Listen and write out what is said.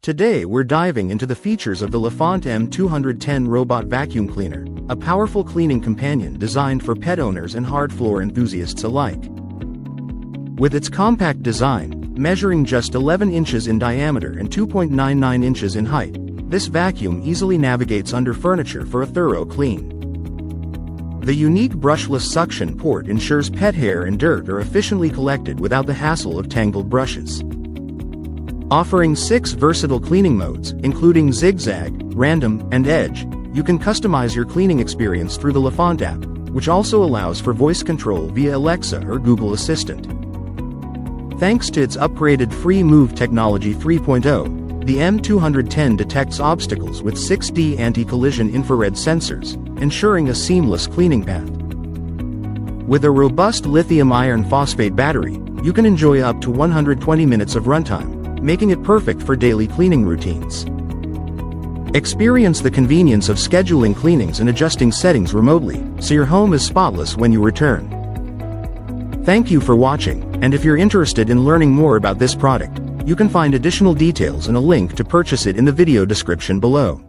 Today we're diving into the features of the Lefant M210 robot vacuum cleaner, a powerful cleaning companion designed for pet owners and hard floor enthusiasts alike. With its compact design, measuring just 11 inches in diameter and 2.99 inches in height, this vacuum easily navigates under furniture for a thorough clean. The unique brushless suction port ensures pet hair and dirt are efficiently collected without the hassle of tangled brushes. Offering 6 versatile cleaning modes, including zigzag, random, and edge, you can customize your cleaning experience through the Lefant app, which also allows for voice control via Alexa or Google Assistant. Thanks to its upgraded FreeMove Technology 3.0, the M210 detects obstacles with 6D anti-collision infrared sensors, ensuring a seamless cleaning path. With a robust lithium iron phosphate battery, you can enjoy up to 120 minutes of runtime, making it perfect for daily cleaning routines. Experience the convenience of scheduling cleanings and adjusting settings remotely, so your home is spotless when you return. Thank you for watching, and if you're interested in learning more about this product, you can find additional details and a link to purchase it in the video description below.